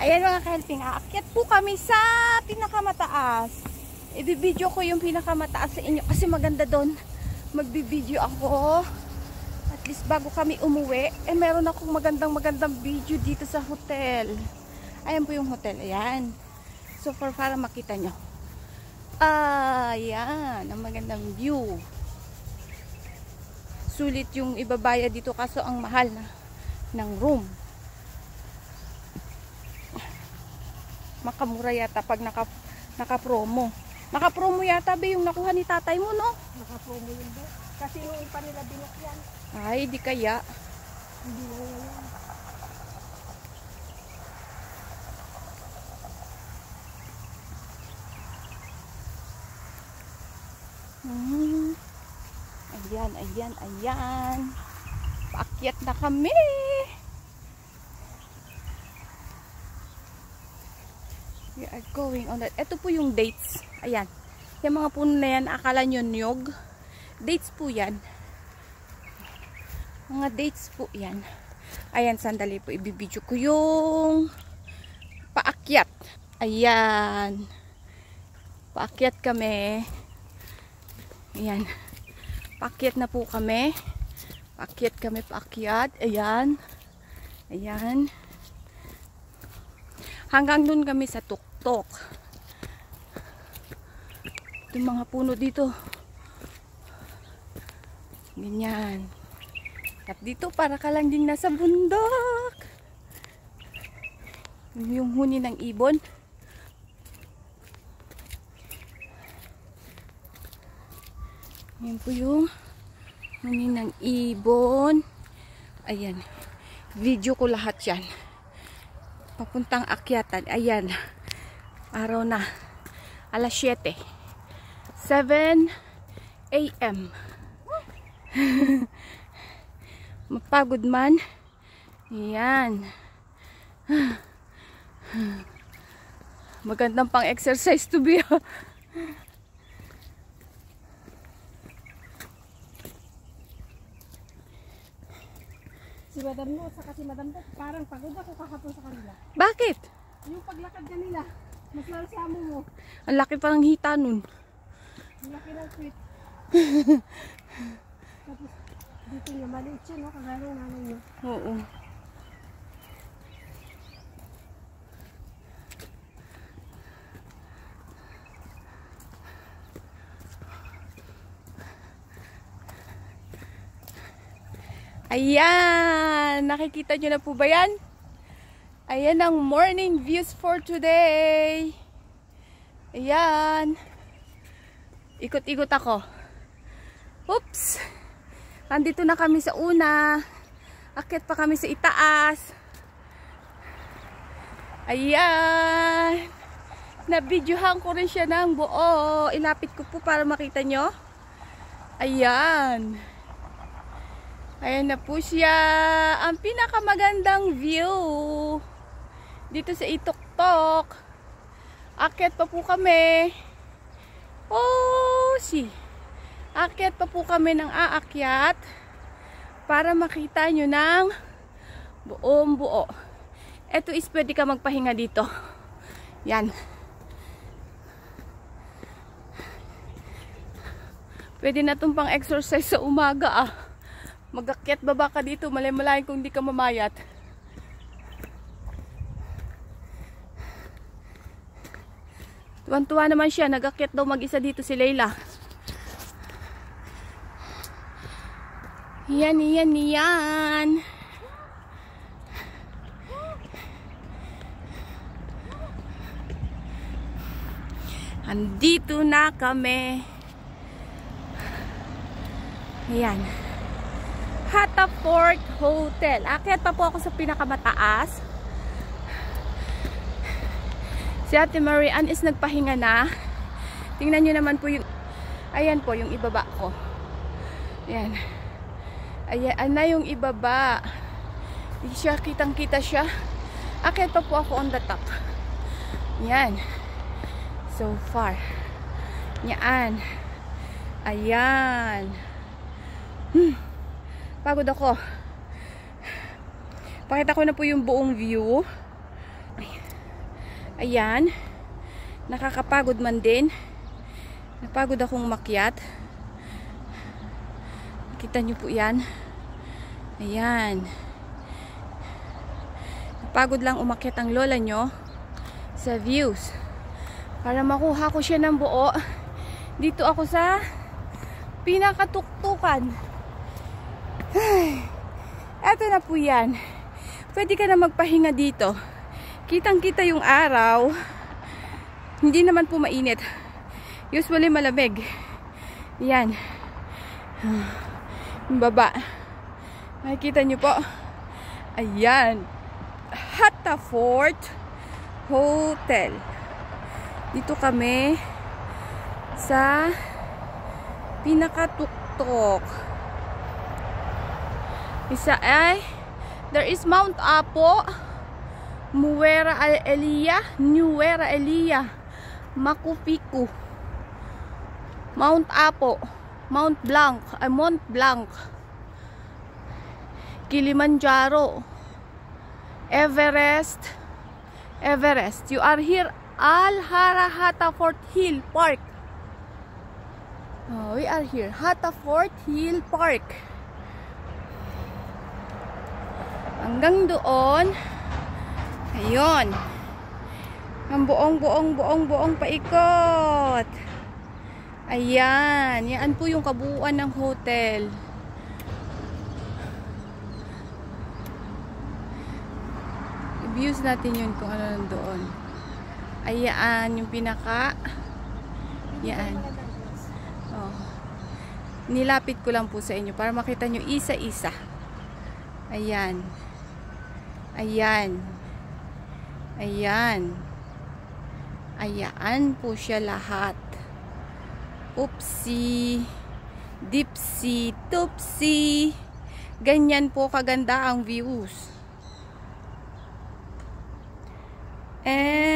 Ayan mga ka-helping, aakyat po kami sa pinakamataas. Ibibideo ko yung pinakamataas sa inyo kasi maganda doon. Magbibideo ako. At least bago kami umuwi, meron akong magandang video dito sa hotel. Ayan po yung hotel, ayan. So para makita nyo. Ayan, ang magandang view. Sulit yung ibabaya dito kaso ang mahal ng room. Makamura yata pag naka-promo. Naka-promo yata ba yung nakuha ni tatay mo, no? Naka-promo yun ba? Kasi nung pa nila binok yan. Ay, di kaya. Hindi na Ayan, yan. ayan. Paakyat na kami. We are going on that. Ito po yung dates. Ayan. Yung mga puno na yan, akala nyo niyog. Dates po yan. Mga dates po yan. Ayan, sandali po. Ibibidyo ko yung paakyat. Ayan. Paakyat kami. Ayan. Paakyat na po kami. Paakyat kami, paakyat. Ayan. Ayan. Hanggang dun kami sa tuktok. Yung mga puno dito. Ganyan. At dito para ka lang din nasa bundok. Yung huni ng ibon. Yan po yung huni ng ibon. Ayan. Video ko lahat yan. Papuntang akyatan. Ayan. Araw na. Alas 7. 7 AM. Mapagod man. Ayan. Magandang pang exercise to be. Si Madam No, saka si Madam Dot, parang pagod ako kahapon sa kanila. Bakit? Yung paglakad kanila, mas lalasamo mo. Ang laki parang hita nun. Ang laki ng tweet. Tapos, dito niya, maliit siya, no? Kagaya ng nanay niya. Oo. Ayan! Nakikita nyo na po ba yan? Ayan ang morning views for today. Ayan. Ikot-ikot ako. Oops! Nandito na kami sa una. Akyat pa kami sa itaas. Ayan. Nabidyohan ko rin siya ng buo. Ilapit ko po para makita nyo. Ayan. Ayan na po siya. Ang pinakamagandang view. Dito sa Ituktok. Akyat pa po kami. Oh, see. Akyat pa po kami ng aakyat. Para makita nyo ng buong buo. Ito is pwede ka magpahinga dito. Yan. Pwede na itong pang exercise sa umaga ah. Mag-akyat baba ka dito, malay-malayan kung di ka mamayat. Tuwan-tuwa naman siya, nag-akyat daw mag-isa dito si Layla. Yan, yan, yan. Andito na kami. Ayan. Hatafort Hotel. Akyat pa po ako sa pinakamataas. Si Ate Marian is nagpahinga na. Tingnan nyo naman po yung... Ayan po yung ibaba ko. Ayan. Ayan na yung ibaba. Hindi siya, kitang-kita siya. Akyat pa po ako on the top. Ayan. So far. Yan. Ayan. Pagod ako. Pakita ko na po yung buong view. Ayan. Ayan. Nakakapagod man din. Napagod akong umakyat. Kita nyo po yan. Ayan. Napagod lang umakyat ang lola nyo sa views. Para makuha ko siya ng buo. Dito ako sa pinakatuktukan. Ay, eto na po yan. Pwede ka na magpahinga dito. Kitang-kita yung araw. Hindi naman po mainit. Usually malamig. Yan. Yung baba. Makikita nyo po. Ayan. Hatafort Hotel. Dito kami sa pinakatuktok. Isa ay there is Mount Apo, Nuera Elia, Machu Picchu, Mount Apo, Mont Blanc, Kilimanjaro, Everest. You are here Hatafort Hill Park. Oh, we are here Hatafort Hill Park. Hanggang doon. Ayun. Ang buong paikot. Ayan. Yan po yung kabuuan ng hotel. I-views natin yun kung ano nandoon. Ayan. Yung pinaka. Yan. Oh. Nilapit ko lang po sa inyo para makita nyo isa-isa. Ayan. Ayan. Ayan. Ayan po siya lahat. Oopsie. Dipsy. Topsy. Ganyan po kaganda ang views. And